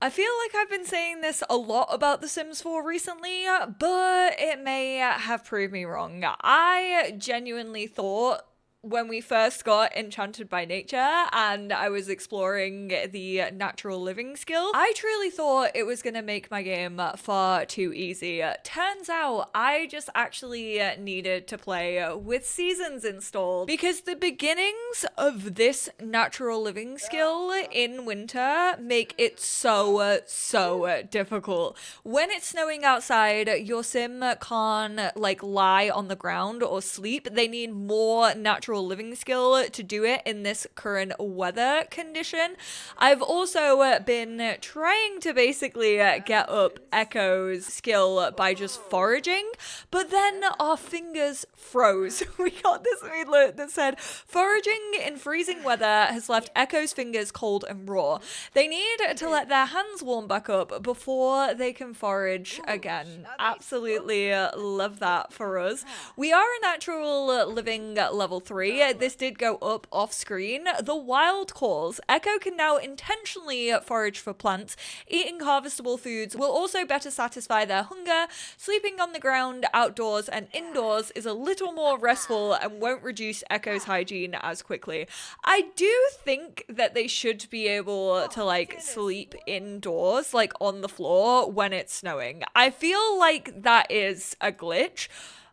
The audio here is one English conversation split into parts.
I feel like I've been saying this a lot about The Sims 4 recently, but it may have proved me wrong. I genuinely thought when we first got Enchanted by Nature and I was exploring the natural living skill, I truly thought it was going to make my game far too easy. Turns out I just actually needed to play with seasons installed because the beginnings of this natural living skill in winter make it so difficult. When it's snowing outside, your sim can't like lie on the ground or sleep. They need more natural living skill to do it in this current weather condition. I've also been trying to basically get up Echo's skill by just foraging, but then our fingers froze. We got this alert that said foraging in freezing weather has left Echo's fingers cold and raw. They need to let their hands warm back up before they can forage again. Absolutely love that for us. We are a natural living level 3. This did go up off screen. The wild calls. Echo can now intentionally forage for plants. Eating harvestable foods will also better satisfy their hunger. Sleeping on the ground, outdoors and indoors is a little more restful and won't reduce Echo's hygiene as quickly. I do think that they should be able to like sleep indoors, like on the floor when it's snowing. I feel like that is a glitch.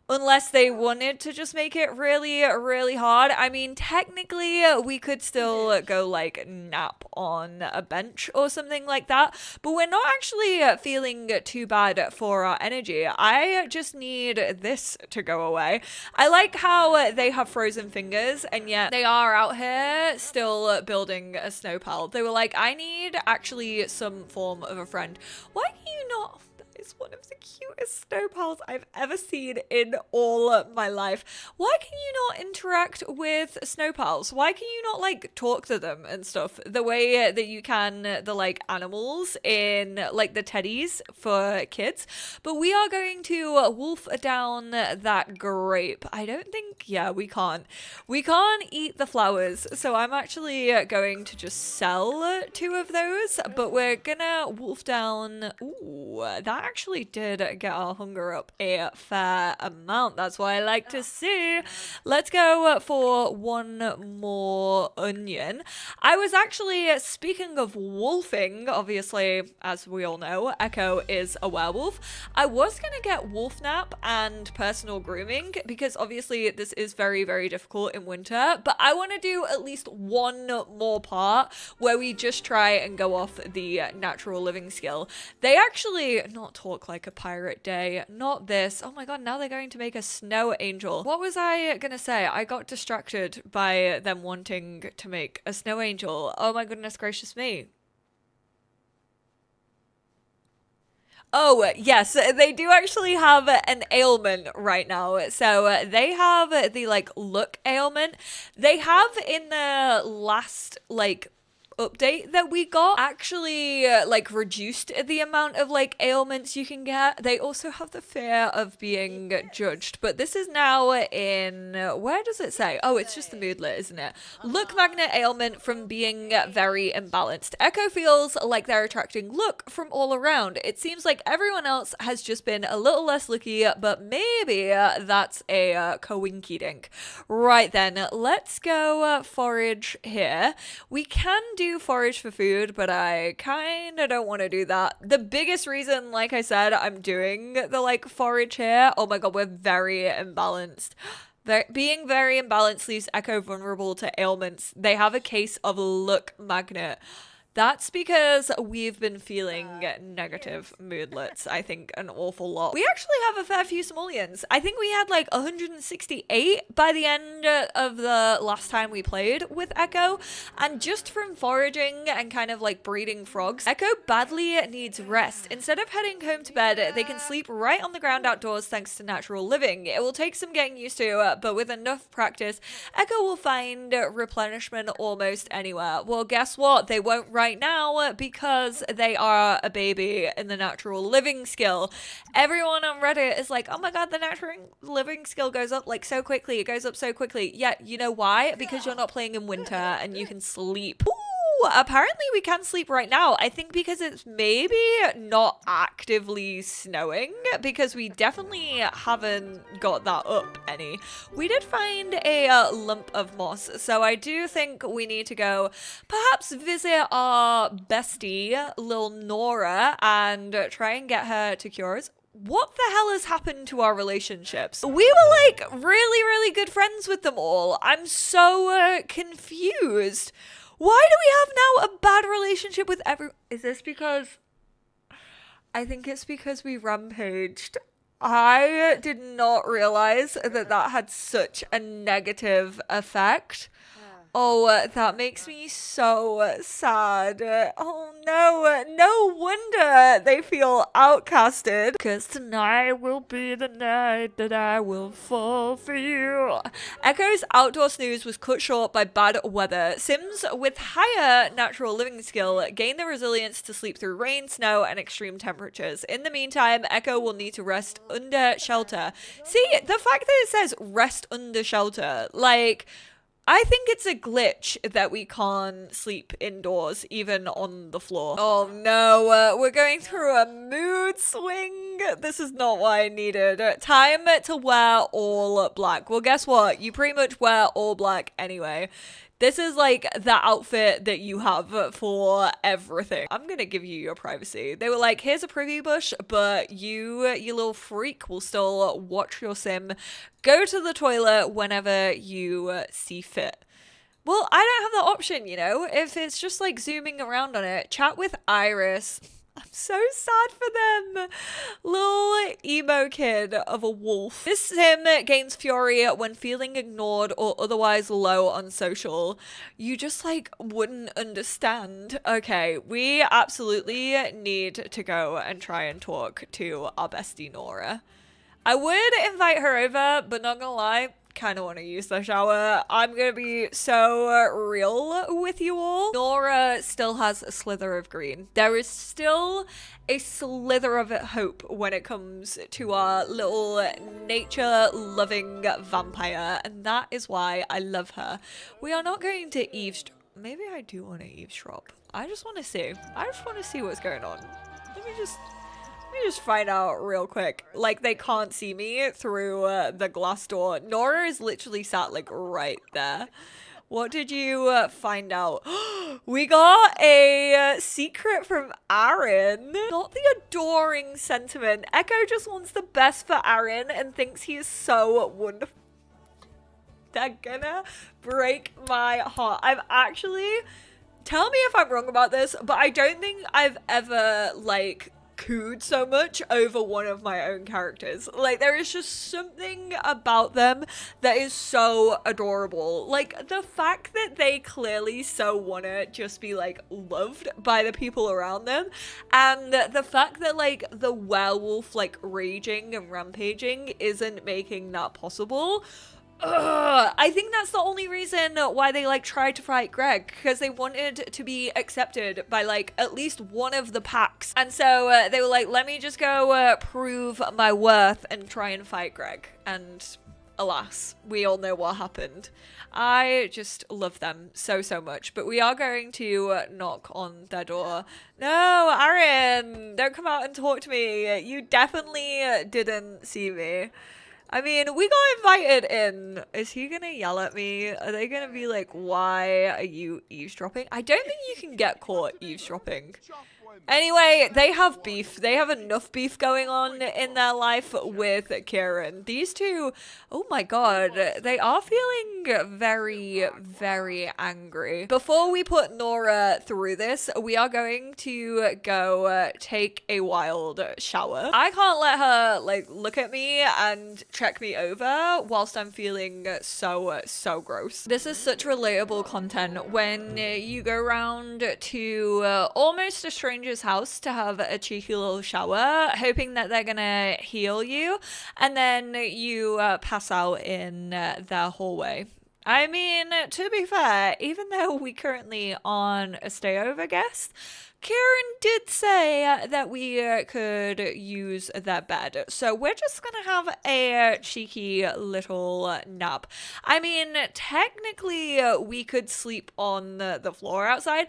Unless they wanted to just make it really hard. I mean, technically, we could still go like nap on a bench or something like that. But we're not actually feeling too bad for our energy. I just need this to go away. I like how they have frozen fingers and yet they are out here still building a snow pal. They were like, I need actually some form of a friend. Why can you not... Is one of the cutest snow pals I've ever seen in all my life. Why can you not interact with snow pals? Why can you not like talk to them and stuff the way that you can the like animals in like the teddies for kids? But we are going to wolf down that grape. I don't think, yeah, we can't. We can't eat the flowers, so I'm actually going to just sell 2 of those, but we're gonna wolf down. Ooh, that actually did get our hunger up a fair amount. That's what I like to see. Let's go for 1 more onion. I was actually, speaking of wolfing, obviously, as we all know, Echo is a werewolf. I was gonna get wolf nap and personal grooming because obviously this is very difficult in winter, but I want to do at least 1 more part where we just try and go off the natural living skill. They actually not talk like a pirate day, not this. Oh my god, now they're going to make a snow angel. What was I gonna say? I got distracted by them wanting to make a snow angel. Oh my goodness gracious me. Oh, yes, they do actually have an ailment right now. So they have the like look ailment. They have in the last like update that we got actually like reduced the amount of like ailments you can get. They also have the fear of being judged, but this is now in, where does it say? Oh, it's just the moodlet, isn't it? Look magnet ailment from being very imbalanced. Echo feels like they're attracting look from all around. It seems like everyone else has just been a little less lucky, but maybe that's a coinky dink. Right then, let's go forage here. We can do forage for food, but I kind of don't want to do that. The biggest reason, like I said, I'm doing the like forage here. Oh my god, we're very imbalanced. Being very imbalanced leaves Echo vulnerable to ailments. They have a case of luck magnet. That's because we've been feeling negative moodlets, I think, an awful lot. We actually have a fair few simoleons. I think we had like 168 by the end of the last time we played with Echo. And just from foraging and kind of like breeding frogs, Echo badly needs rest. Instead of heading home to bed, they can sleep right on the ground outdoors thanks to natural living. It will take some getting used to, but with enough practice, Echo will find replenishment almost anywhere. Well, guess what? They won't right now because they are a baby in the natural living skill. Everyone on Reddit is like, oh my god, the natural living skill goes up like so quickly. It goes up so quickly. Yeah, you know why? Because you're not playing in winter and you can sleep. Ooh, apparently we can sleep right now. I think because it's maybe not actively snowing, because we definitely haven't got that up any. We did find a lump of moss, so I do think we need to go perhaps visit our bestie, little Nora, and try and get her to cure us. What the hell has happened to our relationships? We were like really, really good friends with them all. I'm so confused. Why do we have now a bad relationship with Is this because... I think it's because we rampaged. I did not realize that that had such a negative effect. Oh, that makes me so sad. Oh no, no wonder they feel outcasted. Because tonight will be the night that I will fall for you. Echo's outdoor snooze was cut short by bad weather. Sims with higher natural living skill gain the resilience to sleep through rain, snow, and extreme temperatures. In the meantime, Echo will need to rest under shelter. See, the fact that it says rest under shelter, like... I think it's a glitch that we can't sleep indoors, even on the floor. Oh no, we're going through a mood swing. This is not what I needed. Time to wear all black. Well, guess what? You pretty much wear all black anyway. This is like the outfit that you have for everything. I'm gonna give you your privacy. They were like, here's a privy bush, but you little freak, will still watch your sim go to the toilet whenever you see fit. Well, I don't have that option, you know? If it's just like zooming around on it, chat with Iris. I'm so sad for them. Little emo kid of a wolf. This sim gains fury when feeling ignored or otherwise low on social. You just like wouldn't understand. Okay, we absolutely need to go and try and talk to our bestie Nora. I would invite her over, but not gonna lie, kind of want to use the shower. I'm gonna be so real with you all. Nora still has a slither of green. There is still a slither of hope when it comes to our little nature-loving vampire, and that is why I love her. We are not going to eavesdrop. Maybe I do want to eavesdrop. I just want to see. I just want to see what's going on. Let me just find out real quick. Like, they can't see me through the glass door. Nora is literally sat like right there. What did you find out? We got a secret from Aaron. Not the adoring sentiment. Echo just wants the best for Aaron and thinks he is so wonderful. They're gonna break my heart. I've actually... Tell me if I'm wrong about this, but I don't think I've ever, like... cooed so much over one of my own characters. Like, there is just something about them that is so adorable. Like, the fact that they clearly so want to just be like loved by the people around them, and the fact that like the werewolf like raging and rampaging isn't making that possible. I think that's the only reason why they like tried to fight Greg, because they wanted to be accepted by like at least one of the packs, and so they were like, let me just go prove my worth and try and fight Greg. And alas, we all know what happened. I just love them so much, but we are going to knock on their door. No, Aaron, don't come out and talk to me. You definitely didn't see me. I mean, we got invited in. Is he gonna yell at me? Are they gonna be like, why are you eavesdropping? I don't think you can get caught eavesdropping. Anyway, they have beef. They have enough beef going on in their life with Kieran. These two, oh my god, they are feeling very angry. Before we put Nora through this, we are going to go take a wild shower. I can't let her like look at me and check me over whilst I'm feeling so gross. This is such relatable content when you go around to almost a stranger's house to have a cheeky little shower, hoping that they're gonna heal you, and then you pass out in their hallway. I mean, to be fair, even though we currently aren't a stayover guest, Kieran did say that we could use their bed, so we're just gonna have a cheeky little nap. I mean, technically, we could sleep on the floor outside.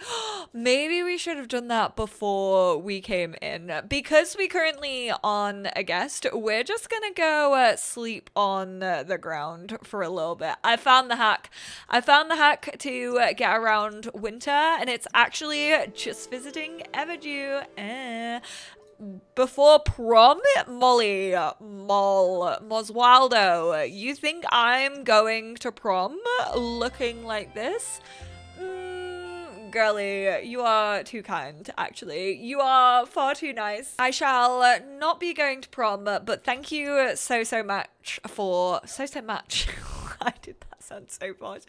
Maybe we should have done that before we came in. Because we currently on a guest, we're just gonna go sleep on the ground for a little bit. I found the hack. I found the hack to get around winter, and it's actually just visiting Everdue. Before prom, Molly, Moswaldo, you think I'm going to prom looking like this? Girly, you are too kind, actually. You are far too nice. I shall not be going to prom, but thank you so much for... So much. I did that sound so bad.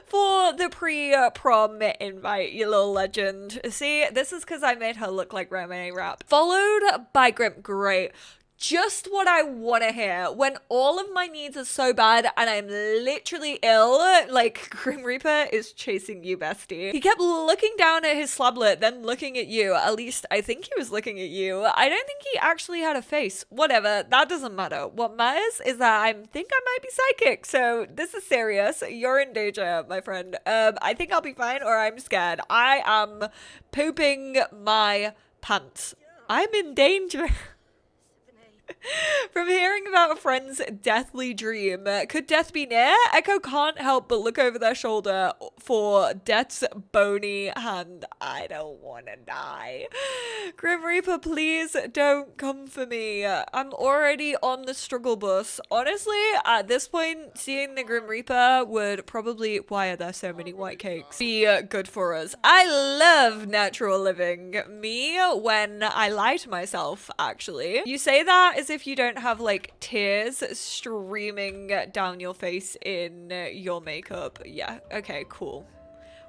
For the pre-prom invite, you little legend. See, this is because I made her look like Remini Rap. Followed by Grim. Great. Just what I want to hear when all of my needs are so bad and I'm literally ill. Like, Grim Reaper is chasing you, bestie. He kept looking down at his slablet, then looking at you. At least I think he was looking at you. I don't think he actually had a face. Whatever, that doesn't matter. What matters is that I think I might be psychic. So this is serious. You're in danger, my friend. I think I'll be fine, or I'm scared. I am pooping my pants. I'm in danger. From hearing about a friend's deathly dream, could death be near? Echo can't help but look over their shoulder for death's bony hand. I don't want to die. Grim Reaper, please don't come for me. I'm already on the struggle bus. Honestly, at this point, seeing the Grim Reaper would probably, why are there so many white cakes, be good for us. I love natural living. Me, when I lie to myself, actually. You say that as if you don't have like tears streaming down your face in your makeup. Yeah, okay, cool.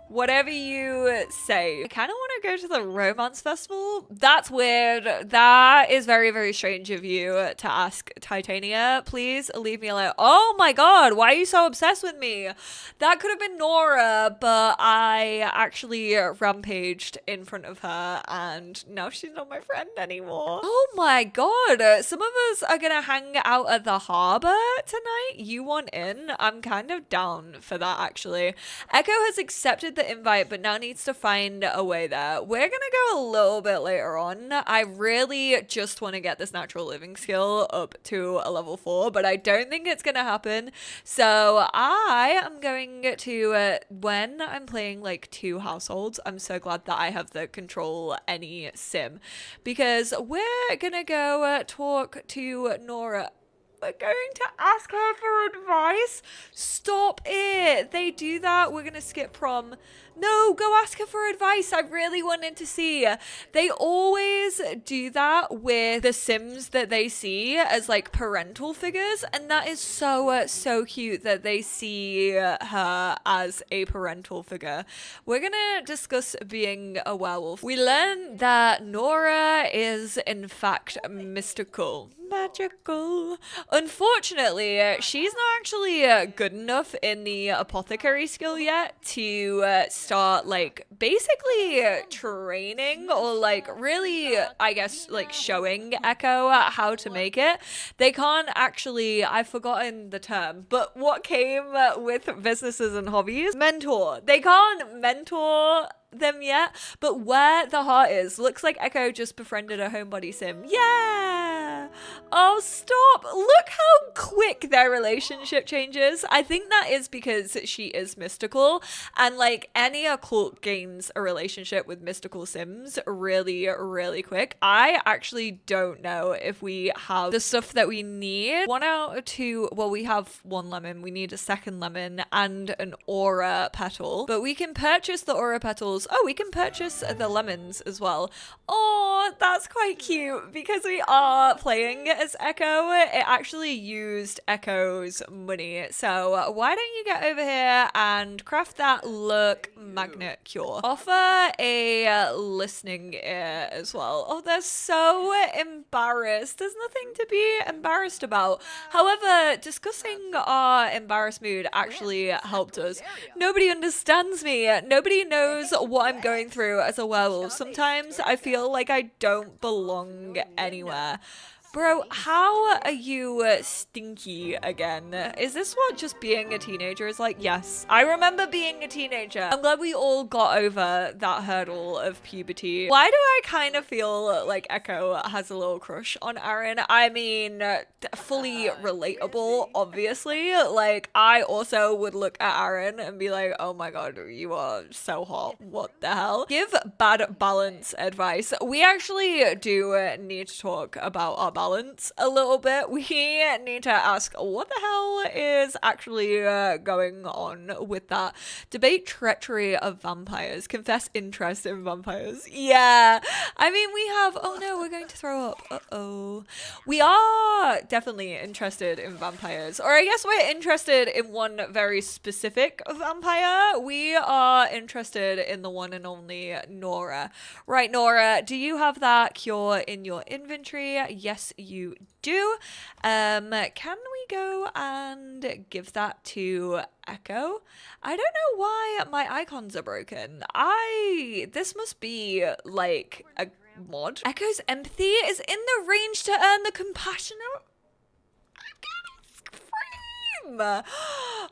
Whatever you say. I kind of want to go to the romance festival. That's weird. That is very strange of you to ask, Titania. Please leave me alone. Oh my god, why are you so obsessed with me? That could have been Nora, but I actually rampaged in front of her and now she's not my friend anymore. Oh my god, some of us are gonna hang out at the harbor tonight. You want in? I'm kind of down for that, actually. Echo has accepted the invite, but now needs to find a way there. We're gonna go a little bit later on. I really just want to get this natural living skill up to a level 4, but I don't think it's gonna happen. So I am going to, when I'm playing like 2 households, I'm so glad that I have the control any sim, because we're gonna go talk to Nora. We're going to ask her for advice. Stop it. They do that. We're going to skip prom. No, go ask her for advice. I really wanted to see. They always do that with the Sims that they see as like parental figures. And that is so cute that they see her as a parental figure. We're going to discuss being a werewolf. We learn that Nora is in fact mystical. Magical. Unfortunately, she's not actually good enough in the apothecary skill yet to start like basically training or like really, I guess, like showing Echo how to make it. They can't actually, I've forgotten the term, but what came with businesses and hobbies? Mentor. They can't mentor them yet, but where the heart is, looks like Echo just befriended a homebody sim. Yeah. Oh, stop. Look how quick their relationship changes. I think that is because she is mystical, and like any occult gains a relationship with mystical sims really quick. I actually don't know if we have the stuff that we need. 1 out of 2, well, we have 1 lemon. We need a second lemon and an aura petal, but we can purchase the aura petals. Oh, we can purchase the lemons as well. Oh, that's quite cute because we are playing posing as Echo, it actually used Echo's money. So why don't you get over here and craft that look magnet cure? Offer a listening ear as well. Oh, they're so embarrassed. There's nothing to be embarrassed about. However, discussing our embarrassed mood actually helped us. Nobody understands me. Nobody knows what I'm going through as a werewolf. Sometimes I feel like I don't belong anywhere. Bro, how are you stinky again? Is this what just being a teenager is like? Yes, I remember being a teenager. I'm glad we all got over that hurdle of puberty. Why do I kind of feel like Echo has a little crush on Aaron? I mean, fully relatable, obviously. Like, I also would look at Aaron and be like, oh my god, you are so hot. What the hell? Give bad balance advice. We actually do need to talk about our balance a little bit. We need to ask what the hell is actually going on with that. Debate treachery of vampires. Confess interest in vampires. Yeah. I mean, we have, oh no, we're going to throw up. Uh-oh. We are definitely interested in vampires. Or I guess we're interested in one very specific vampire. We are interested in the one and only Nora. Right, Nora, do you have that cure in your inventory? Yes, you do. Can we go and give that to Echo? I don't know why my icons are broken. This must be like a mod. Echo's empathy is in the range to earn the compassionate.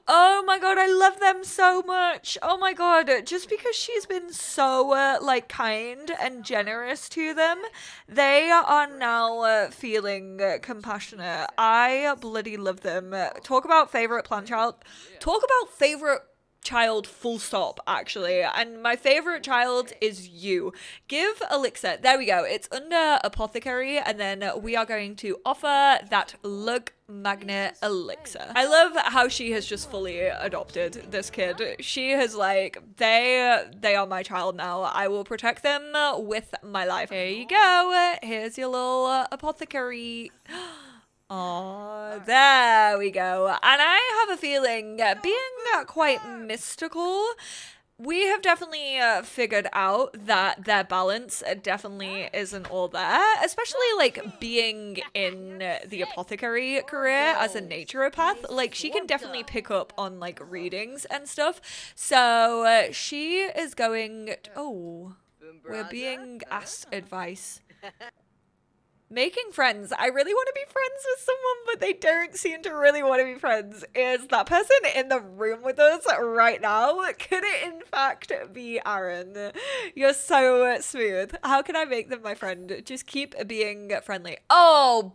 Oh my god, I love them so much. Oh my god, just because she's been so like kind and generous to them, they are now feeling compassionate. I bloody love them. Talk about favorite plant child. Talk about favorite child full stop, actually. And my favorite child is you. Give elixir. There we go. It's under apothecary, and then we are going to offer that lug magnet elixir. I love how she has just fully adopted this kid. She has like, they are my child now. I will protect them with my life. Here you go. Here's your little apothecary. Oh, there we go. And I have a feeling, being quite mystical, we have definitely figured out that their balance definitely isn't all there, especially like being in the apothecary career as a naturopath. Like, she can definitely pick up on like readings and stuff. So she is going, oh, we're being asked advice. Making friends. I really want to be friends with someone, but they don't seem to really want to be friends. Is that person in the room with us right now? Could it in fact be Aaron? You're so smooth. How can I make them my friend? Just keep being friendly. Oh,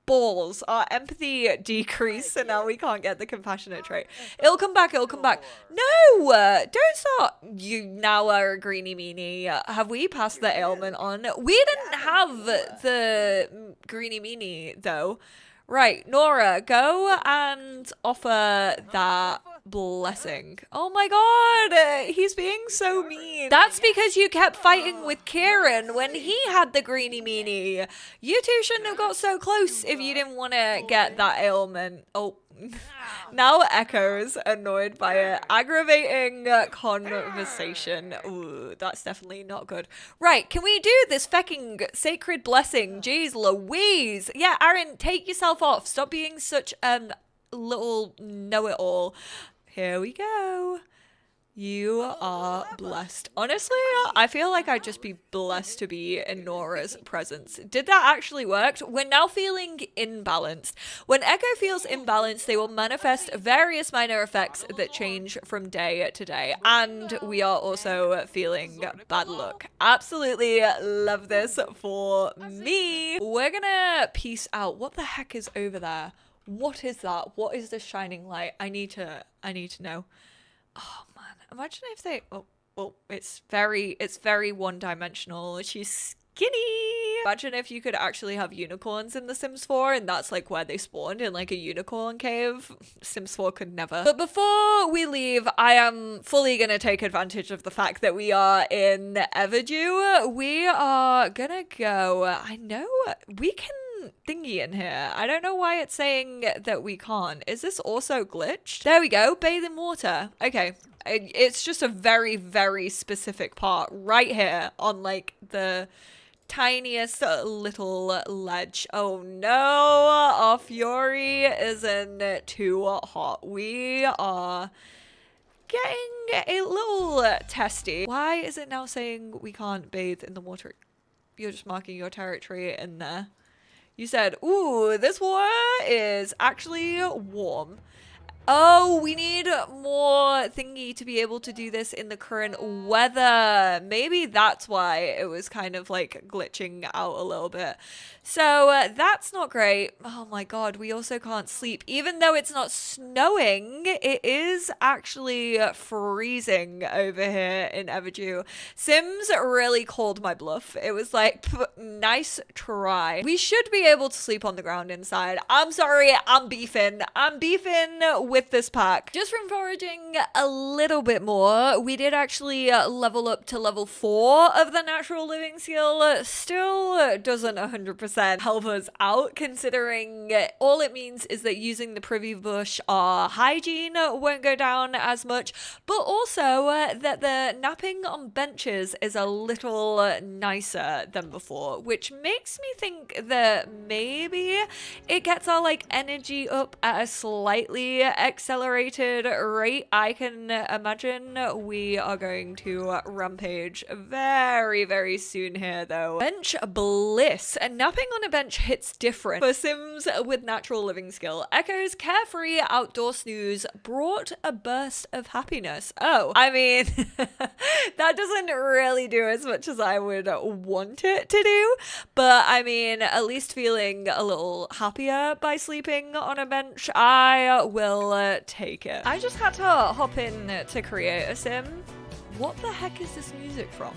balls. Our empathy decreased, so now we can't get the compassionate trait. It'll come back, it'll come back. No, don't start. You now are a greeny meanie. Have we passed the ailment on? We didn't have the greeny meanie though. Right, Nora, go and offer that blessing. Oh my god, he's being so mean. That's because you kept fighting with Kieran when he had the greeny meanie. You two shouldn't have got so close if you didn't want to get that ailment. Oh, now Echo's annoyed by it. Aggravating conversation. Ooh, that's definitely not good. Right, can we do this fecking sacred blessing? Jeez Louise. Yeah, Aaron, take yourself off. Stop being such little know-it-all. Here we go. You are blessed. Honestly, I feel like I'd just be blessed to be in Nora's presence. Did that actually work? We're now feeling imbalanced. When Echo feels imbalanced, they will manifest various minor effects that change from day to day. And we are also feeling bad luck. Absolutely love this for me. We're gonna peace out. What the heck is over there? What is that? What is this shining light? I need to know. Oh man, imagine if they, oh, it's very one-dimensional. She's skinny. Imagine if you could actually have unicorns in The Sims 4 and that's like where they spawned, in like a unicorn cave. Sims 4 could never. But before we leave, I am fully gonna take advantage of the fact that we are in Everdew. We are gonna go, I know we can thingy in here. I don't know why it's saying that we can't. Is this also glitched? There we go. Bathe in water. Okay. It's just a very, very specific part right here on like the tiniest little ledge. Oh no, our fury isn't too hot. We are getting a little testy. Why is it now saying we can't bathe in the water? You're just marking your territory in there. You said, ooh, this water is actually warm. Oh, we need more thingy to be able to do this in the current weather. Maybe that's why it was kind of like glitching out a little bit. So that's not great. Oh my god, we also can't sleep. Even though it's not snowing, it is actually freezing over here in Everdew. Sims really called my bluff. It was like, nice try. We should be able to sleep on the ground inside. I'm sorry, I'm beefing. I'm beefing with this pack. Just from foraging a little bit more, we did actually level up to level 4 of the natural living skill. Still doesn't 100% help us out, considering all it means is that using the privy bush, our hygiene won't go down as much, but also that the napping on benches is a little nicer than before, which makes me think that maybe it gets our like energy up at a slightly accelerated rate. I can imagine we are going to rampage very, very soon here though. Bench bliss. And napping on a bench hits different for Sims with natural living skill. Echo's carefree outdoor snooze brought a burst of happiness. Oh, I mean, that doesn't really do as much as I would want it to do, but I mean, at least feeling a little happier by sleeping on a bench, I will take it. I just had to hop in to create a sim. What the heck is this music from?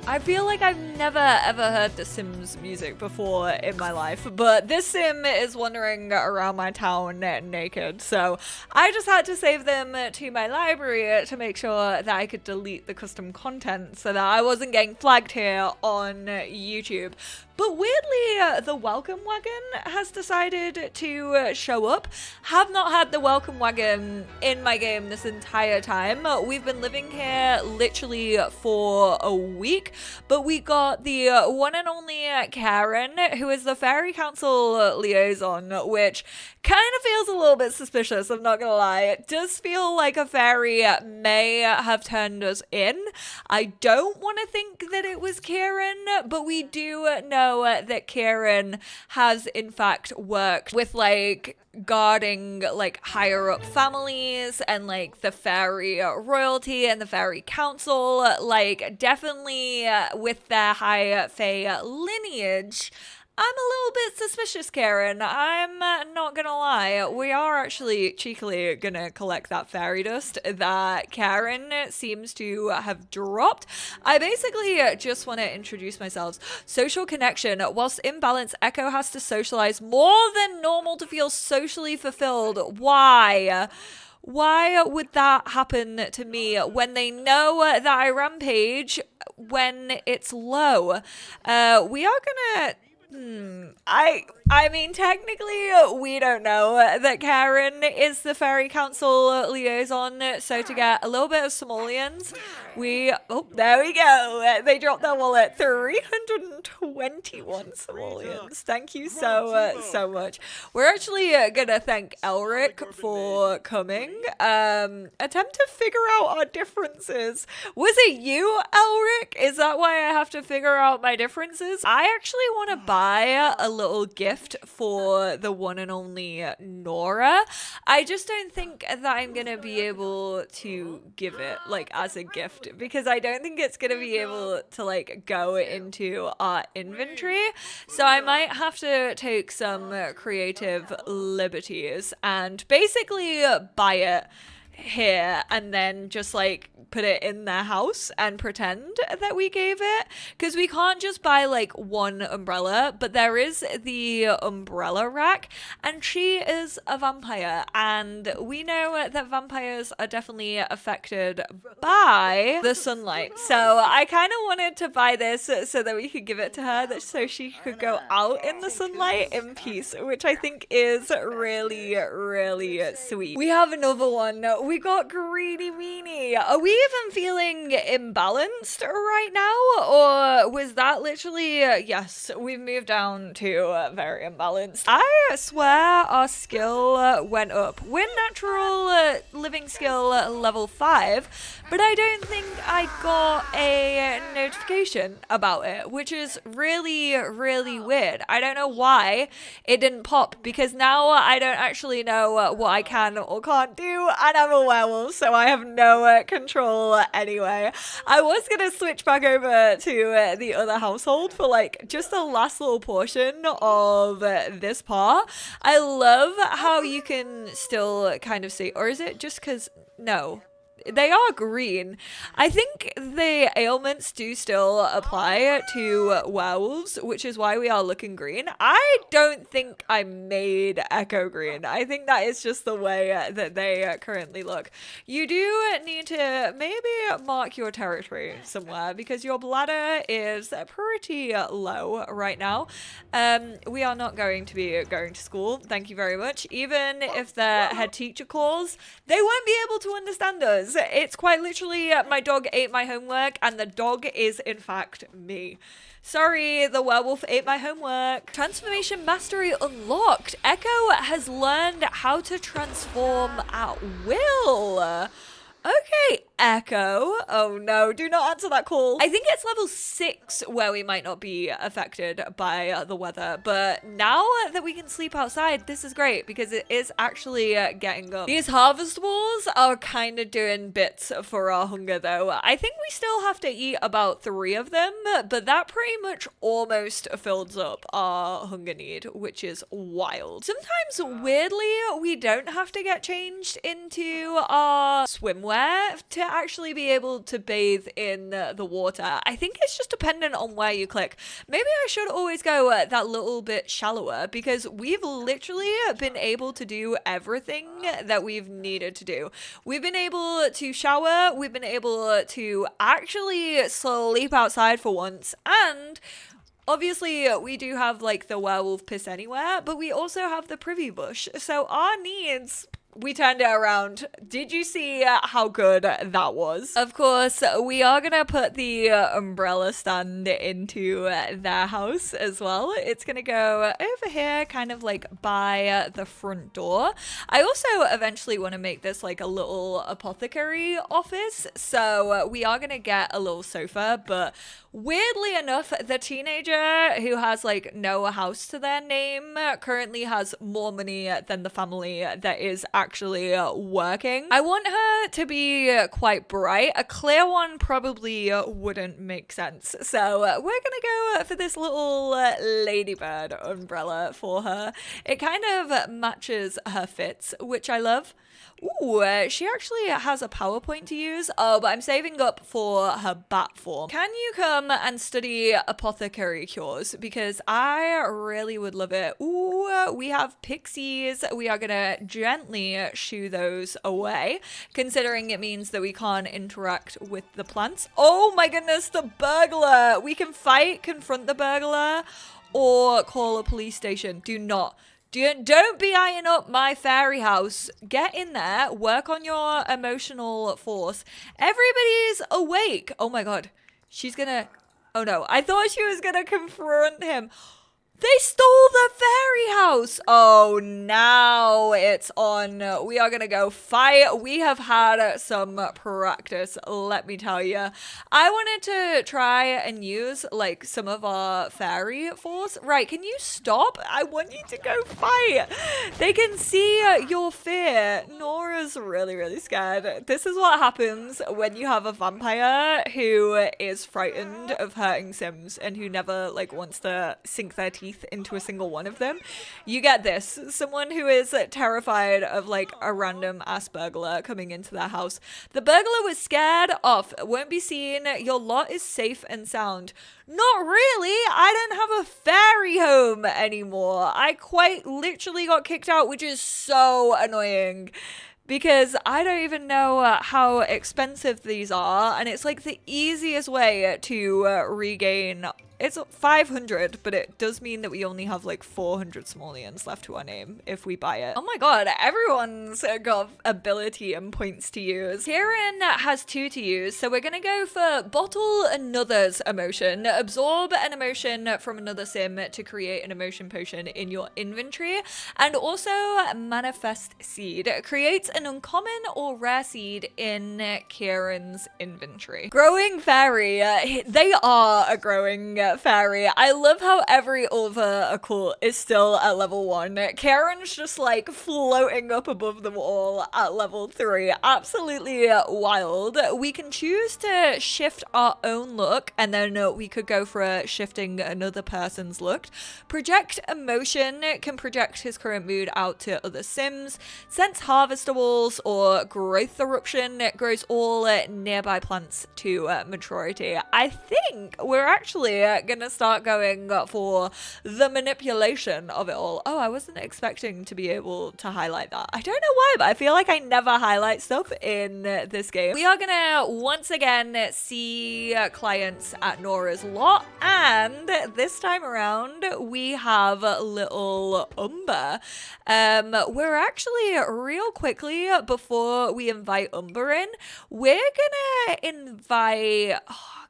I feel like I've never ever heard the Sims music before in my life, but this sim is wandering around my town naked, so I just had to save them to my library to make sure that I could delete the custom content so that I wasn't getting flagged here on YouTube. But weirdly, the welcome wagon has decided to show up. Have not had the welcome wagon in my game this entire time. We've been living here literally for a week, but we got the one and only Karen, who is the Fairy Council liaison, which kind of feels a little bit suspicious, I'm not gonna lie. It does feel like a fairy may have turned us in. I don't want to think that it was Karen, but we do know that Karen has in fact worked with like guarding like higher up families and like the fairy royalty and the fairy council, like definitely with their high fae lineage. I'm a little bit suspicious, Karen. I'm not gonna lie. We are actually cheekily gonna collect that fairy dust that Karen seems to have dropped. I basically just want to introduce myself. Social connection. Whilst in balance, Echo has to socialize more than normal to feel socially fulfilled. Why? Why would that happen to me when they know that I rampage when it's low? We are gonna... I mean, technically, we don't know that Karen is the Fairy Council liaison, so to get a little bit of simoleons, oh, there we go. They dropped their wallet. 321 simoleons. Thank you so much. We're actually gonna thank Elric for coming. Attempt to figure out our differences. Was it you, Elric? Is that why I have to figure out my differences? I actually want to buy a little gift for the one and only Nora. I just don't think that I'm gonna be able to give it like as a gift because I don't think it's gonna be able to like go into our inventory, so I might have to take some creative liberties and basically buy it. here and then just like put it in their house and pretend that we gave it, because we can't just buy like one umbrella, but there is the umbrella rack, and she is a vampire, and we know that vampires are definitely affected by the sunlight. So I kind of wanted to buy this so that we could give it to her, so she could go out in the sunlight in peace, which I think is really, really sweet. We have another one. We got Greedy Meanie. Are we even feeling imbalanced right now? Or was that literally, yes, we've moved down to very imbalanced. I swear our skill went up. We're natural living skill level 5, but I don't think I got a notification about it, which is really, really weird. I don't know why it didn't pop, because now I don't actually know what I can or can't do, and I'm a werewolf, so I have no control anyway. I was gonna switch back over to the other household for like just the last little portion of this part. I love how you can still kind of see, or is it just because, no, they are green. I think the ailments do still apply to werewolves, which is why we are looking green. I don't think I made Echo green. I think that is just the way that they currently look. You do need to maybe mark your territory somewhere, because your bladder is pretty low right now. We are not going to be going to school. Thank you very much. Even if the head teacher calls, they won't be able to understand us. It's quite literally my dog ate my homework, and the dog is in fact me. Sorry, the werewolf ate my homework. Transformation mastery unlocked. Echo has learned how to transform at will. Okay, Echo. Oh no, do not answer that call. I think it's level 6 where we might not be affected by the weather, but now that we can sleep outside, this is great because it is actually getting up. These harvest walls are kind of doing bits for our hunger though. I think we still have to eat about 3 of them, but that pretty much almost fills up our hunger need, which is wild. Sometimes, weirdly, we don't have to get changed into our swimwear to actually be able to bathe in the water. I think it's just dependent on where you click. Maybe I should always go that little bit shallower, because we've literally been able to do everything that we've needed to do. We've been able to shower, we've been able to actually sleep outside for once, and obviously, we do have like the werewolf piss anywhere, but we also have the privy bush. So our needs, we turned it around. Did you see how good that was? Of course, we are gonna put the umbrella stand into their house as well. It's gonna go over here, kind of like by the front door. I also eventually want to make this like a little apothecary office. So we are gonna get a little sofa, but weirdly enough, the teenager who has like no house to their name currently has more money than the family that is actually working. I want her to be quite bright. A clear one probably wouldn't make sense. So we're gonna go for this little ladybird umbrella for her. It kind of matches her fits, which I love. Ooh, she actually has a PowerPoint to use. Oh, but I'm saving up for her bat form. Can you come and study apothecary cures? Because I really would love it. Ooh, we have pixies. We are gonna gently shoo those away, considering it means that we can't interact with the plants. Oh my goodness, the burglar. We can fight, confront the burglar, or call a police station. Don't be eyeing up my fairy house. Get in there, work on your emotional force. Everybody's awake. Oh my god. She's gonna... Oh no, I thought she was gonna confront him. They stole the fairy house. Oh, now it's on. We are going to go fight. We have had some practice, let me tell you. I wanted to try and use like some of our fairy force. Right, can you stop? I want you to go fight. They can see your fear. Nora's really, really scared. This is what happens when you have a vampire who is frightened of hurting Sims and who never like wants to sink their teeth teeth into a single one of them. You get this. Someone who is terrified of like a random ass burglar coming into their house. The burglar was scared off, won't be seen. Your lot is safe and sound. Not really. I don't have a fairy home anymore. I quite literally got kicked out, which is so annoying. Because I don't even know how expensive these are. And it's like the easiest way to regain. It's 500, but it does mean that we only have like 400 simoleons left to our name if we buy it. Oh my god, everyone's got ability and points to use. Kieran has 2 to use, so we're gonna go for bottle another's emotion. Absorb an emotion from another sim to create an emotion potion in your inventory. And also manifest seed. Create an uncommon or rare seed in Kieran's inventory. Growing fairy. They are a growing fairy. I love how every other occult is still at level 1. Kieran's just like floating up above them all at level 3. Absolutely wild. We can choose to shift our own look, and then we could go for shifting another person's look. Project emotion can project his current mood out to other sims. Sense harvestables or growth eruption grows all nearby plants to maturity. I think we're actually gonna start going for the manipulation of it all. Oh, I wasn't expecting to be able to highlight that. I don't know why, but I feel like I never highlight stuff in this game. We are gonna once again see clients at Nora's lot, and this time around we have little Umber. We're actually real quickly before we invite Umber in, we're gonna invite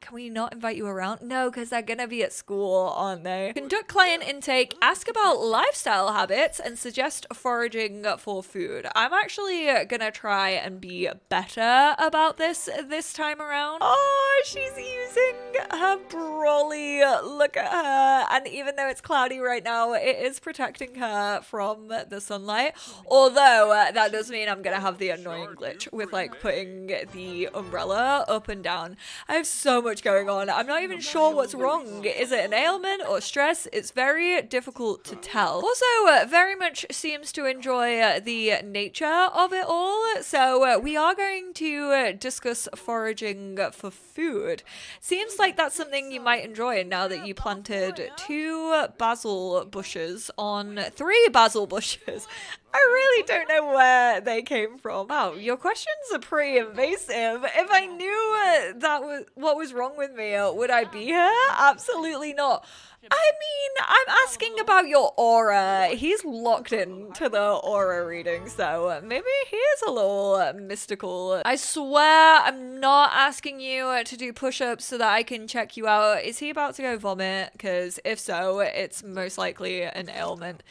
can we not invite you around? No, because they're gonna be at school, aren't they? Conduct client intake, ask about lifestyle habits, and suggest foraging for food. I'm actually gonna try and be better about this time around. Oh, she's using her brolly. Look at her. And even though it's cloudy right now, it is protecting her from the sunlight. Although that does mean I'm gonna have the annoying glitch with like putting the umbrella up and down. I have so much going on. I'm not even sure what's wrong. Is it an ailment or stress? It's very difficult to tell. Also, very much seems to enjoy the nature of it all. So we are going to discuss foraging for food. Seems like that's something you might enjoy now that you planted 2 basil bushes on 3 basil bushes. I really don't know where they came from. Wow, your questions are pretty invasive. If I knew that was what was wrong with me, would I be here? Absolutely not. I mean, I'm asking about your aura. He's locked into the aura reading, so maybe he is a little mystical. I swear I'm not asking you to do push-ups so that I can check you out. Is he about to go vomit? Because if so, it's most likely an ailment.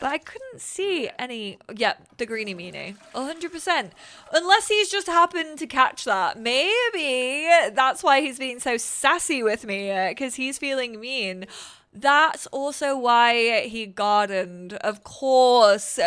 But I couldn't see any. Yep, the greenie meanie. 100%. Unless he's just happened to catch that. Maybe that's why he's being so sassy with me, because he's feeling mean. That's also why he gardened. Of course.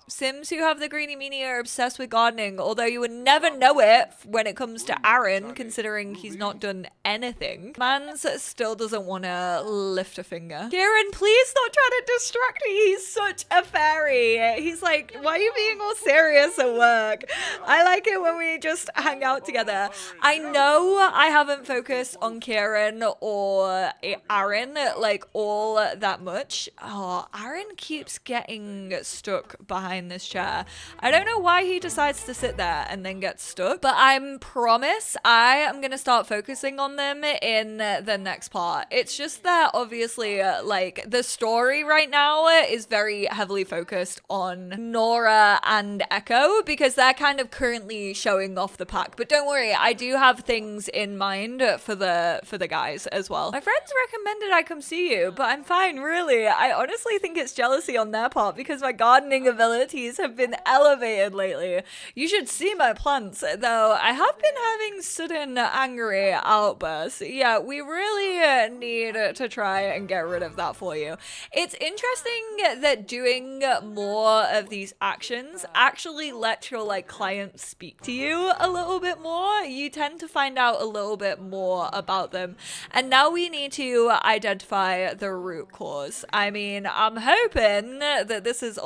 Sims who have the greenie meanie are obsessed with gardening, although you would never know it when it comes to Aaron, considering he's not done anything. Mans still doesn't want to lift a finger. Kieran, please stop trying to distract me. He's such a fairy. He's like, why are you being all serious at work? I like it when we just hang out together. I know I haven't focused on Kieran or Aaron like all that much. Oh, Aaron keeps getting stuck behind this chair. I don't know why he decides to sit there and then get stuck, but I promise I am gonna start focusing on them in the next part. It's just that obviously like the story right now is very heavily focused on Nora and Echo because they're kind of currently showing off the pack, but don't worry, I do have things in mind for the guys as well. My friends recommended I come see you, but I'm fine, really. I honestly think it's jealousy on their part because my gardening ability abilities have been elevated lately. You should see my plants, though I have been having sudden angry outbursts. Yeah, we really need to try and get rid of that for you. It's interesting that doing more of these actions actually lets your like client speak to you a little bit more. You tend to find out a little bit more about them. And now we need to identify the root cause. I mean, I'm hoping that this is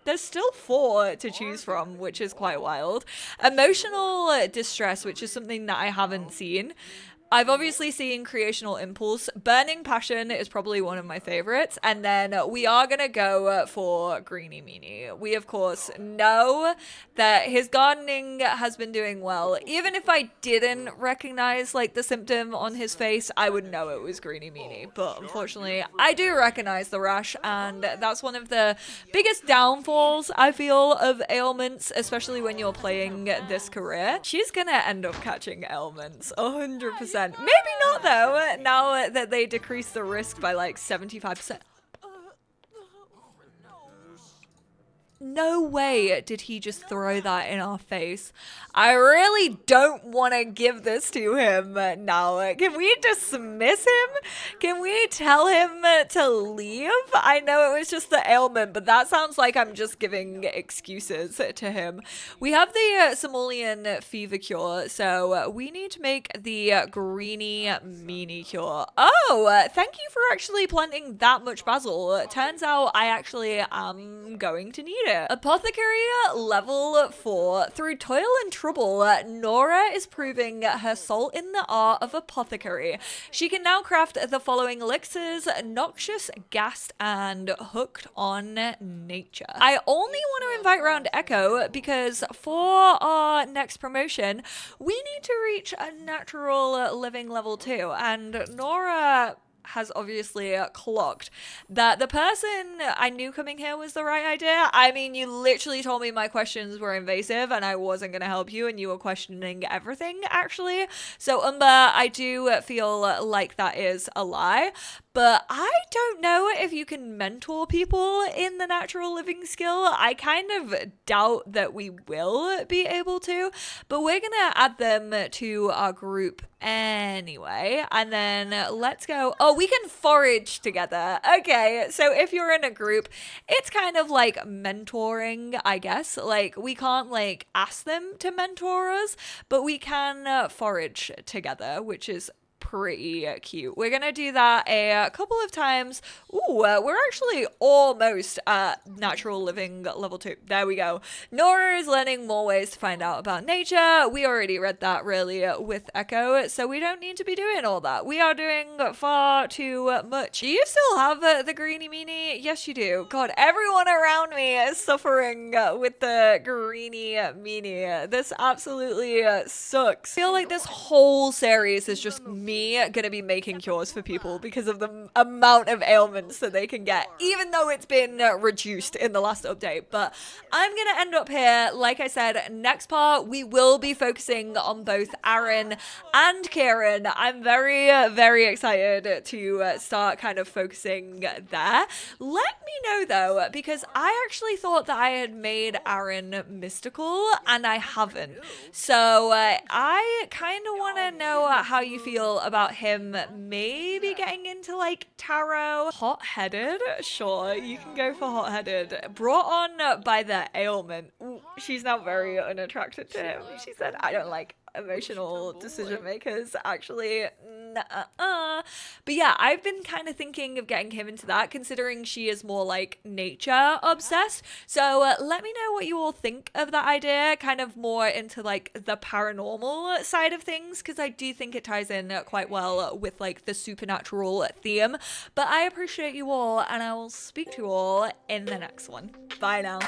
there's still 4 to choose from, which is quite wild. Emotional distress, which is something that I haven't seen. I've obviously seen creational impulse. Burning passion is probably one of my favorites. And then we are going to go for greeny meanie. We, of course, know that his gardening has been doing well. Even if I didn't recognize like the symptom on his face, I would know it was greeny meanie. But unfortunately, I do recognize the rash. And that's one of the biggest downfalls, I feel, of ailments, especially when you're playing this career. She's going to end up catching ailments 100%. Maybe not though, now that they decrease the risk by like 75%. No way did he just throw that in our face. I really don't want to give this to him now. Can we dismiss him? Can we tell him to leave? I know it was just the ailment, but that sounds like I'm just giving excuses to him. We have the simoleon fever cure, so we need to make the greeny meanie cure. Oh, thank you for actually planting that much basil. Turns out I actually am going to need it. Apothecary level 4. Through toil and trouble, Nora is proving her salt in the art of apothecary. She can now craft the following elixirs: noxious, gassed, and hooked on nature. I only want to invite around Echo because for our next promotion, we need to reach a natural living level 2, and Nora has obviously clocked that the person I knew coming here was the right idea. I mean, you literally told me my questions were invasive and I wasn't going to help you, and you were questioning everything, actually. So, Umber, I do feel like that is a lie. But I don't know if you can mentor people in the natural living skill. I kind of doubt that we will be able to, but we're going to add them to our group anyway. And then let's go. Oh, we can forage together. Okay, so if you're in a group, it's kind of like mentoring, I guess. Like, we can't like ask them to mentor us, but we can forage together, which is pretty cute. We're gonna do that a couple of times. Ooh, we're actually almost at natural living level 2. There we go. Nora is learning more ways to find out about nature. We already read that really with Echo, so we don't need to be doing all that. We are doing far too much. Do you still have the greeny meanie? Yes, you do. God, everyone around me is suffering with the greeny meanie. This absolutely sucks. I feel like this whole series is just me gonna be making cures for people because of the amount of ailments that they can get, even though it's been reduced in the last update. But I'm gonna end up here. Like I said, next part we will be focusing on both Aaron and Kieran. I'm very, very excited to start kind of focusing there. Let me know though, because I actually thought that I had made Aaron mystical and I haven't. So I kind of want to know how you feel about him maybe getting into like tarot. Hot-headed? Sure, you can go for hot-headed. Brought on by the ailment. Ooh, she's now very unattracted to him. She said, I don't like emotional decision makers, actually. But yeah, I've been kind of thinking of getting him into that, considering she is more like nature obsessed. So let me know what you all think of that idea, kind of more into like the paranormal side of things, because I do think it ties in quite well with like the supernatural theme. But I appreciate you all, and I will speak to you all in the next one. Bye now.